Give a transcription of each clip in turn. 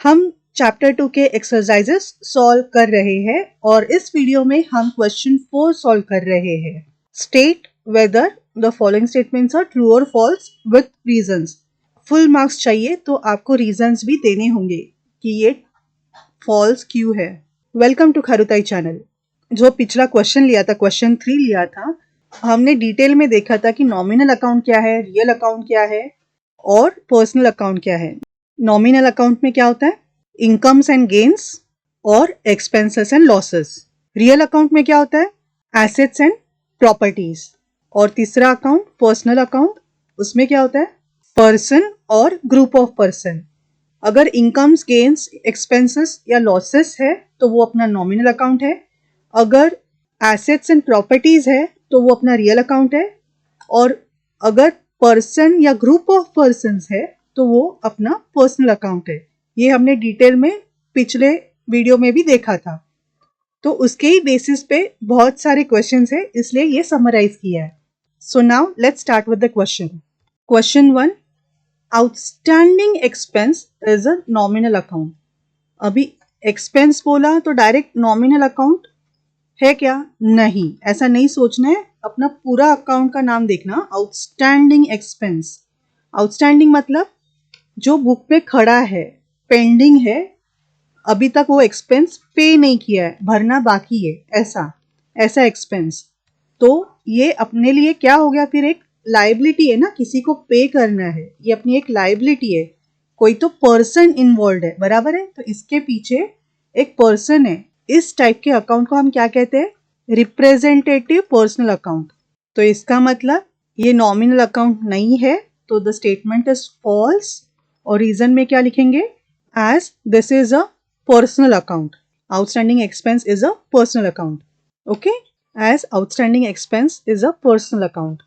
हम चैप्टर 2 के exercises solve कर रहे हैं और इस वीडियो में हम क्वेश्चन 4 सॉल्व कर रहे हैं। State whether the following statements are true और false with reasons. Full marks चाहिए तो आपको रीजंस भी देने होंगे कि ये फॉल्स क्यों है। वेलकम टू खारुताई चैनल। जो पिछला क्वेश्चन लिया था, क्वेश्चन 3 लिया था, हमने डिटेल में देखा था कि नॉमिनल अकाउंट क्या है, रियल अकाउंट क्या है और पर्सनल अकाउंट क्या है। नॉमिनल अकाउंट में क्या होता है? इनकम्स एंड गेन्स और expenses and losses. Real account में क्या होता है? Assets and properties. और तीसरा अकाउंट पर्सनल अकाउंट, उसमें क्या होता है? पर्सन और ग्रुप ऑफ पर्सन। अगर इनकम्स, गेन्स, एक्सपेंसेस या लॉसेस है तो वो अपना नॉमिनल अकाउंट है। अगर एसेट्स एंड प्रॉपर्टीज है तो वो अपना रियल अकाउंट है। और अगर पर्सन या ग्रुप ऑफ पर्सन्स है तो वो अपना पर्सनल अकाउंट है। ये हमने डिटेल में पिछले वीडियो में भी देखा था। तो उसके ही बेसिस पे बहुत सारे क्वेश्चंस है, इसलिए ये समराइज किया है। So now let's start with the question. Question 1, outstanding expense is a nominal account. अभी एक्सपेंस बोला तो डायरेक्ट नॉमिनल अकाउंट है क्या? नहीं, ऐसा नहीं सोचना है। अपना पूरा अकाउंट का नाम देखना, आउटस्टैंडिंग एक्सपेंस। आउटस्टैंडिंग मतलब जो बुक पे खड़ा है, पेंडिंग है, अभी तक वो एक्सपेंस पे नहीं किया है, भरना बाकी है, ऐसा एक्सपेंस। तो ये अपने लिए क्या हो गया फिर? एक लाइबिलिटी है ना, किसी को पे करना है, ये अपनी एक लाइबिलिटी है। कोई तो पर्सन इन्वॉल्व है, बराबर है? तो इसके पीछे एक पर्सन है। इस टाइप के अकाउंट को हम क्या कहते हैं? Representative personal account. तो इसका मतलब ये नॉमिनल अकाउंट नहीं है, तो द स्टेटमेंट इज फॉल्स। और रीजन में क्या लिखेंगे? As this is a personal account. Outstanding expense is a personal account. Okay, as outstanding expense is a personal account,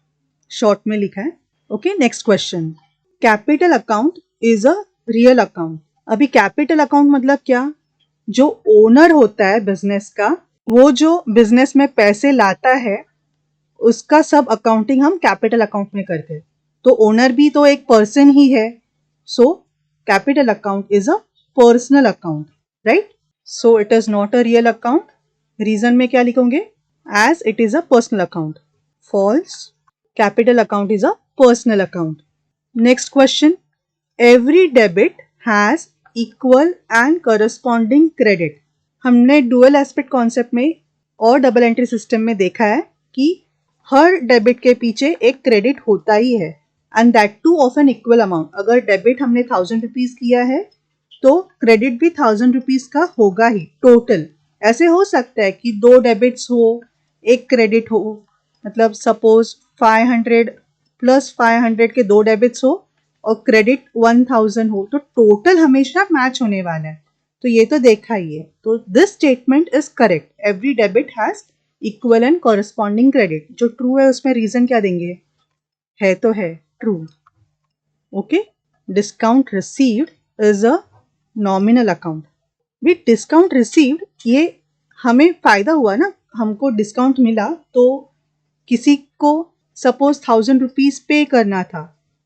short में लिखा है। ओके, next question. Capital account is a real account. अभी capital account मतलब क्या? जो owner होता है बिजनेस का, वो जो बिजनेस में पैसे लाता है, उसका सब अकाउंटिंग हम कैपिटल अकाउंट में करते हैं। तो ओनर भी तो एक पर्सन ही है। So capital account is a personal account, right? So it is not a real account. Reason में क्या लिखोगे? As it is a personal account. False. Capital account is a personal account. Next question. Every debit has equal and corresponding credit. हमने dual aspect concept में और double entry system में देखा है कि हर डेबिट के पीछे एक क्रेडिट होता ही है, and that too of an equal amount. अगर डेबिट हमने 1000 रुपीज किया है तो क्रेडिट भी 1000 रुपीज का होगा ही टोटल। ऐसे हो सकता है कि 2 डेबिट्स हो, एक क्रेडिट हो, मतलब सपोज 500 प्लस 500 के 2 डेबिट्स हो और क्रेडिट 1000 हो, तो टोटल हमेशा मैच होने वाला है। तो ये तो देखा ही है। तो this statement is correct. Every debit has equal and corresponding credit. जो ट्रू है उसमें रीजन क्या देंगे? है तो है true. Okay, discount received is a nominal account. With discount received ये हमें फायदा हुआ ना, हमको डिस्काउंट मिला। तो किसी को सपोज 1000 रुपीज पे करना था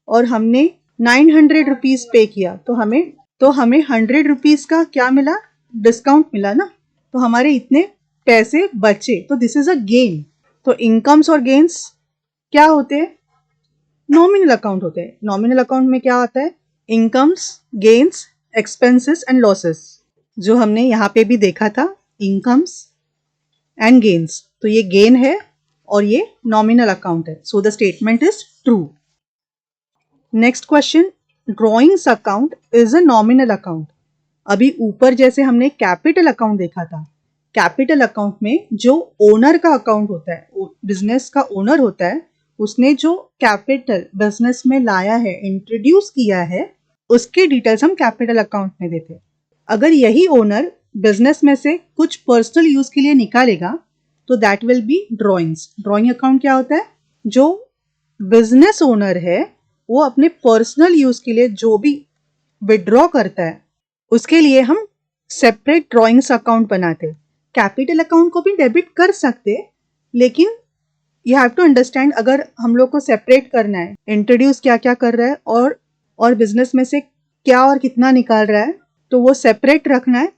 और हमने 900 रुपीज पे किया, तो हमें 100 रुपीज का क्या मिला? डिस्काउंट मिला ना। तो हमारे इतने पैसे बचे, तो दिस इज अ गेन। तो इनकम्स और गेन्स क्या होते हैं? नॉमिनल अकाउंट होते हैं। नॉमिनल अकाउंट में क्या आता है? Incomes, gains, expenses and losses, जो हमने यहाँ पे भी देखा था, इनकम्स एंड गेन्स। तो ये गेन है और ये नॉमिनल अकाउंट है। So the statement is true. Next question. Drawings account is a nominal account. अभी ऊपर जैसे हमने कैपिटल अकाउंट देखा था, कैपिटल अकाउंट में जो ओनर का अकाउंट होता है, बिजनेस का ओनर होता है, उसने जो कैपिटल बिजनेस में लाया है, इंट्रोड्यूस किया है, उसके डिटेल्स हम कैपिटल अकाउंट में देते हैं। अगर यही ओनर बिजनेस में से कुछ पर्सनल यूज के लिए निकालेगा तो that will be drawings. Drawing account क्या होता है? जो बिजनेस ओनर है वो अपने पर्सनल यूज के लिए जो भी विड्रॉ करता है, उसके लिए हम सेपरेट ड्रॉइंग्स अकाउंट बनाते हैं। कैपिटल अकाउंट को भी डेबिट कर सकते, लेकिन यू हैव टू अंडरस्टैंड, अगर हम लोग को सेपरेट करना है, इंट्रोड्यूस क्या क्या कर रहा है और बिजनेस में से क्या और कितना निकाल रहा है, तो वो सेपरेट रखना है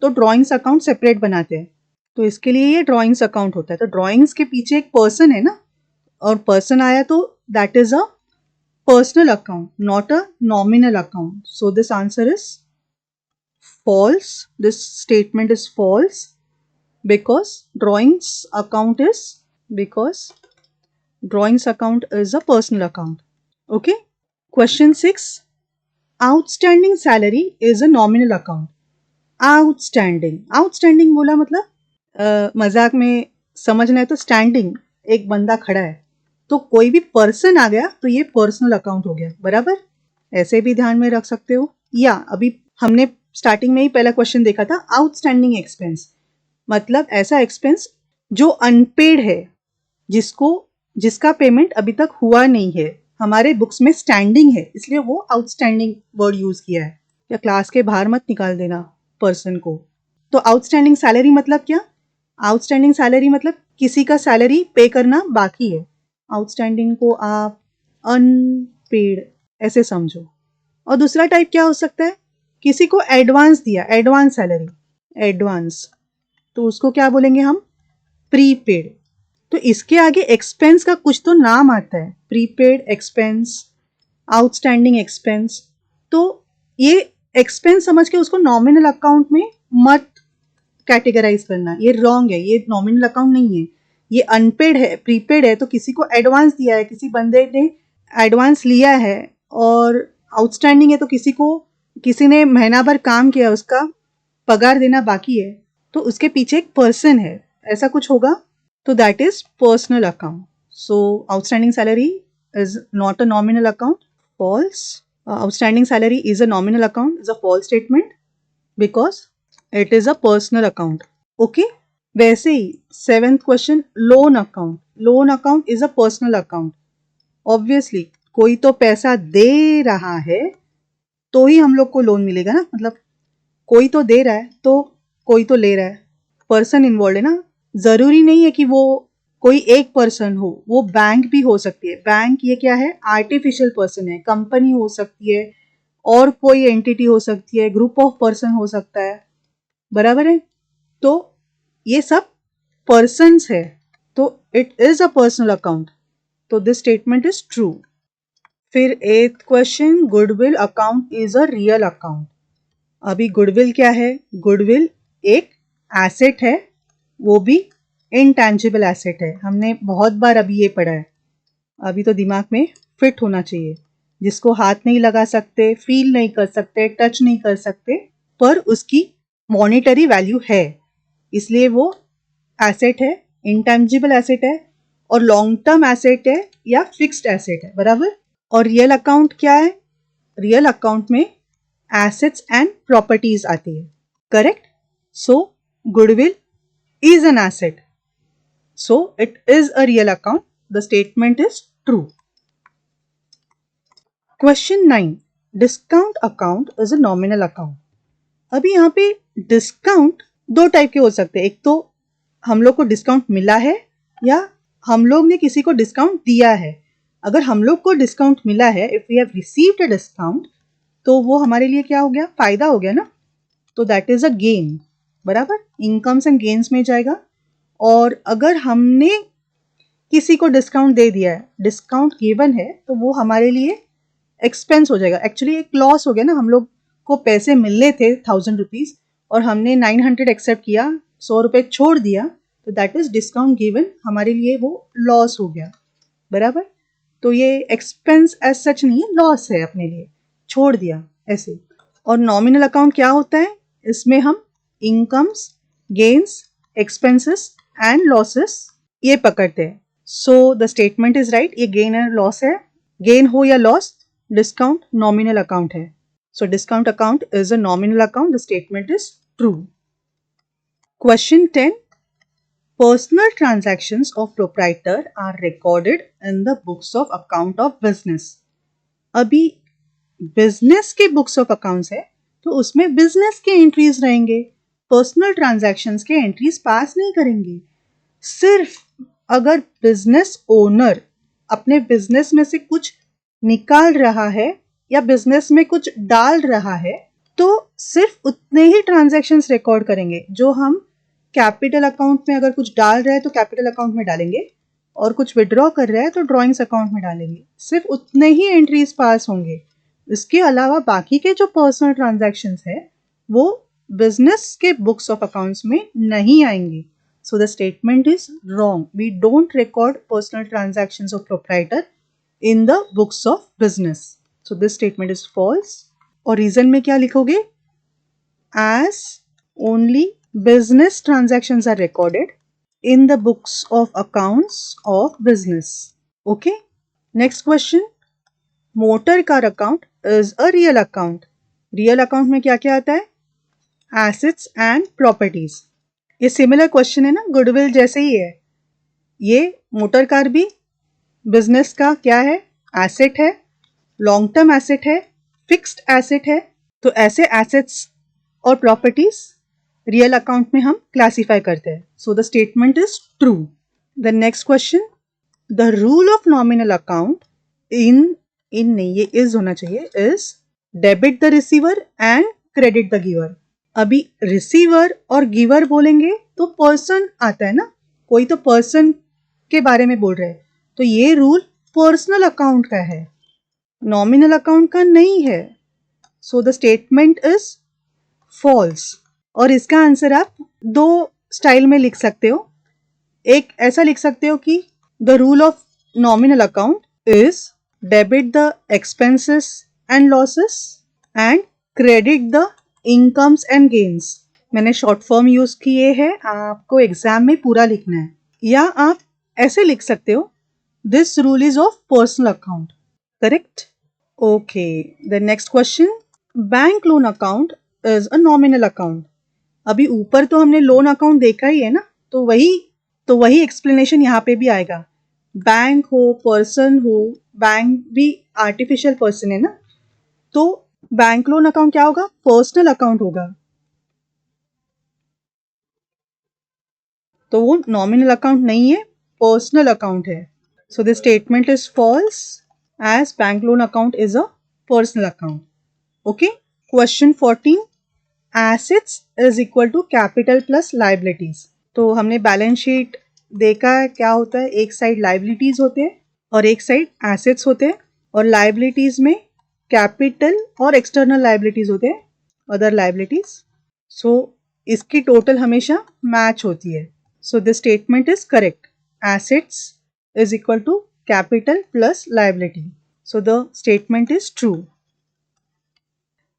तो ड्राइंग्स अकाउंट सेपरेट बनाते हैं, तो इसके लिए ये ड्राइंग्स अकाउंट होता है। तो ड्राइंग्स के पीछे एक पर्सन है ना, और पर्सन आया तो that is a personal account, not a nominal account. So this answer is false. This statement is false because drawings account is a personal account. Okay. Question 6. Outstanding salary is a nominal account. Outstanding बोला मतलब मजाक में समझना है तो standing, एक बंदा खड़ा है, तो कोई भी पर्सन आ गया तो ये पर्सनल अकाउंट हो गया, बराबर। ऐसे भी ध्यान में रख सकते हो। या अभी हमने स्टार्टिंग में ही पहला क्वेश्चन देखा था, आउटस्टैंडिंग एक्सपेंस मतलब ऐसा एक्सपेंस जो अनपेड है, जिसका पेमेंट अभी तक हुआ नहीं है, हमारे बुक्स में स्टैंडिंग है, इसलिए वो आउटस्टैंडिंग वर्ड यूज किया है। या क्लास के बाहर मत निकाल देना पर्सन को। तो आउटस्टैंडिंग सैलरी मतलब क्या? आउटस्टैंडिंग सैलरी मतलब किसी का सैलरी पे करना बाकी है। आउटस्टैंडिंग को आप अनपेड ऐसे समझो। और दूसरा टाइप क्या हो सकता है? किसी को एडवांस दिया, एडवांस सैलरी, एडवांस, तो उसको क्या बोलेंगे हम? प्रीपेड। तो इसके आगे एक्सपेंस का कुछ तो नाम आता है, प्रीपेड एक्सपेंस, आउटस्टैंडिंग एक्सपेंस। तो ये एक्सपेंस समझ के उसको नॉमिनल अकाउंट में मत कैटेगराइज करना, ये रॉन्ग है, ये नॉमिनल अकाउंट नहीं है, ये अनपेड है, प्रीपेड है। तो किसी को एडवांस दिया है, किसी बंदे ने एडवांस लिया है, और आउटस्टैंडिंग है तो किसी ने महीना भर काम किया, उसका पगार देना बाकी है, तो उसके पीछे एक पर्सन है, ऐसा कुछ होगा, तो that is personal account. So outstanding salary is not a nominal account, false. Outstanding salary is a nominal account is a false statement because it is a personal account. Okay. वैसे ही 7th question, loan account. Loan account is a personal account. Obviously कोई तो पैसा दे रहा है तो ही हम लोग को लोन मिलेगा ना, मतलब कोई तो दे रहा है तो कोई तो ले रहा है, पर्सन इन्वॉल्व है ना। जरूरी नहीं है कि वो कोई एक पर्सन हो, वो बैंक भी हो सकती है। बैंक ये क्या है? आर्टिफिशियल पर्सन है, कंपनी हो सकती है, और कोई एंटिटी हो सकती है, ग्रुप ऑफ पर्सन हो सकता है, बराबर है। तो ये सब पर्सन्स है, तो it is a personal account, तो दिस स्टेटमेंट इज ट्रू। फिर 8th question, goodwill account is a real account. अभी गुडविल क्या है? गुडविल एक एसेट है, वो भी इनटैंजिबल एसेट है। हमने बहुत बार अभी ये पढ़ा है, अभी तो दिमाग में फिट होना चाहिए। जिसको हाथ नहीं लगा सकते, फील नहीं कर सकते, टच नहीं कर सकते, पर उसकी मॉनिटरी वैल्यू है, इसलिए वो एसेट है, इंटेंजिबल एसेट है, और लॉन्ग टर्म एसेट है या फिक्स्ड एसेट है, बराबर। और रियल अकाउंट क्या है? रियल अकाउंट में एसेट्स एंड प्रॉपर्टीज आती है, correct. So goodwill is an asset, so it is a real account. The statement is true. Question 9, discount account is a nominal account. अभी यहाँ पे डिस्काउंट दो type के हो सकते हैं, एक तो हम लोग को डिस्काउंट मिला है या हम लोग ने किसी को डिस्काउंट दिया है। अगर हम लोग को डिस्काउंट मिला है, if we have received a discount, तो वो हमारे लिए क्या हो गया? फायदा हो गया ना, तो दैट इज अ गेन, बराबर, इनकम्स एंड गेन्स में जाएगा। और अगर हमने किसी को डिस्काउंट दे दिया है, डिस्काउंट गिवन है, तो वो हमारे लिए एक्सपेंस हो जाएगा। एक्चुअली एक लॉस हो गया ना, हम लोग को पैसे मिलने थे 1000 रुपीज और हमने 900 एक्सेप्ट किया, 100 रुपये छोड़ दिया, तो दैट इज डिस्काउंट गिवन, हमारे लिए वो लॉस हो गया, बराबर। तो ये एक्सपेंस एज सच नहीं है, लॉस है, अपने लिए छोड़ दिया ऐसे। और नॉमिनल अकाउंट क्या होता है? इसमें हम incomes, gains, expenses and losses ये पकड़ते हैं। So the statement is right, ये गेन एंड लॉस है, गेन हो या लॉस, डिस्काउंट नॉमिनल अकाउंट है। So discount account is a nominal account, the statement is true. Question 10, personal transactions of proprietor are recorded in the books of account of business. अभी business के books of accounts है तो उसमें business के entries रहेंगे, personal transactions के entries pass नहीं करेंगे। सिर्फ अगर बिजनेस ओनर अपने बिजनेस में से कुछ निकाल रहा है या बिजनेस में कुछ डाल रहा है, तो सिर्फ उतने ही ट्रांजैक्शंस रिकॉर्ड करेंगे जो हम कैपिटल अकाउंट में अगर कुछ डाल रहे हैं तो कैपिटल अकाउंट में डालेंगे और कुछ विड्रॉ कर रहे हैं तो ड्रॉइंग्स अकाउंट में डालेंगे। सिर्फ उतने ही एंट्रीज पास होंगे। इसके अलावा बाकी के जो पर्सनल ट्रांजैक्शंस है वो बिजनेस के बुक्स ऑफ अकाउंट्स में नहीं आएंगे। So the statement is wrong. We don't record personal transactions of proprietor in the books of business. So this statement is false. और रीजन में क्या लिखोगे? As only business transactions are recorded in the books of accounts of business. Okay. Next question. Motor car account is a real account. Real account में क्या क्या आता है? Assets and properties. ये similar question है ना, goodwill जैसे ही है। ये मोटर कार भी बिजनेस का क्या है? एसेट है, लॉन्ग टर्म एसेट है, फिक्स्ड एसेट है। तो ऐसे एसेट्स और प्रॉपर्टीज रियल अकाउंट में हम क्लासीफाई करते हैं। So the statement is true. The next question, the rule of nominal account in नहीं, ये इज होना चाहिए, is debit the receiver and credit the giver. अभी रिसीवर और गिवर बोलेंगे तो पर्सन आता है ना, कोई तो पर्सन के बारे में बोल रहे हैं, तो ये रूल पर्सनल अकाउंट का है, नॉमिनल अकाउंट का नहीं है। So the statement is false. और इसका आंसर आप दो स्टाइल में लिख सकते हो। एक ऐसा लिख सकते हो कि the rule of nominal account is debit the expenses and losses and credit the incomes and gains. मैंने शॉर्ट फॉर्म यूज किए हैं, आपको एग्जाम में पूरा लिखना है। या आप ऐसे लिख सकते हो, this rule is of personal account. Correct? Okay. The next question, bank loan account is a nominal account. अभी ऊपर तो हमने लोन अकाउंट देखा ही है ना, तो वही एक्सप्लेनेशन यहाँ पे भी आएगा। बैंक हो, पर्सन हो, बैंक भी आर्टिफिशियल पर्सन है ना, तो बैंक लोन अकाउंट क्या होगा? पर्सनल अकाउंट होगा, तो वो नॉमिनल अकाउंट नहीं है, पर्सनल अकाउंट है। So this statement is false as bank loan account is a personal account. Okay. Question 14, assets is equal to capital plus liabilities. तो हमने बैलेंस शीट देखा है, क्या होता है, एक साइड लाइबिलिटीज होते हैं और एक साइड एसेट्स होते हैं, और लाइबिलिटीज में कैपिटल और एक्सटर्नल लाइबिलिटीज होते हैं, अदर लाइबिलिटीज। सो इसकी टोटल हमेशा मैच होती है। So this statement is correct. Assets is equal to capital plus liability. So the statement is true.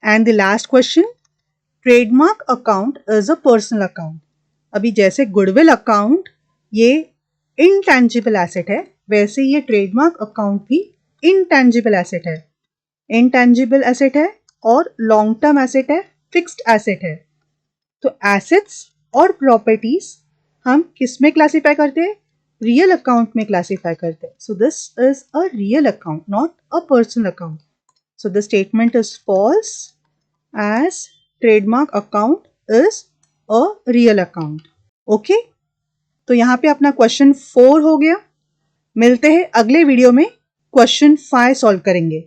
And the last question, trademark account is a personal account. अभी जैसे goodwill account ये intangible asset है, वैसे ये trademark account भी intangible asset है। Intangible asset है और लॉन्ग टर्म एसेट है, फिक्स्ड एसेट है। तो एसेट्स और प्रॉपर्टीज हम किस में क्लासीफाई करते हैं? रियल अकाउंट में क्लासीफाई करते हैं। So this is a real account, not a personal account. So the statement is false as trademark account is a real account. Okay, तो यहाँ पे अपना क्वेश्चन 4 हो गया। मिलते हैं अगले वीडियो में, क्वेश्चन 5 सॉल्व करेंगे।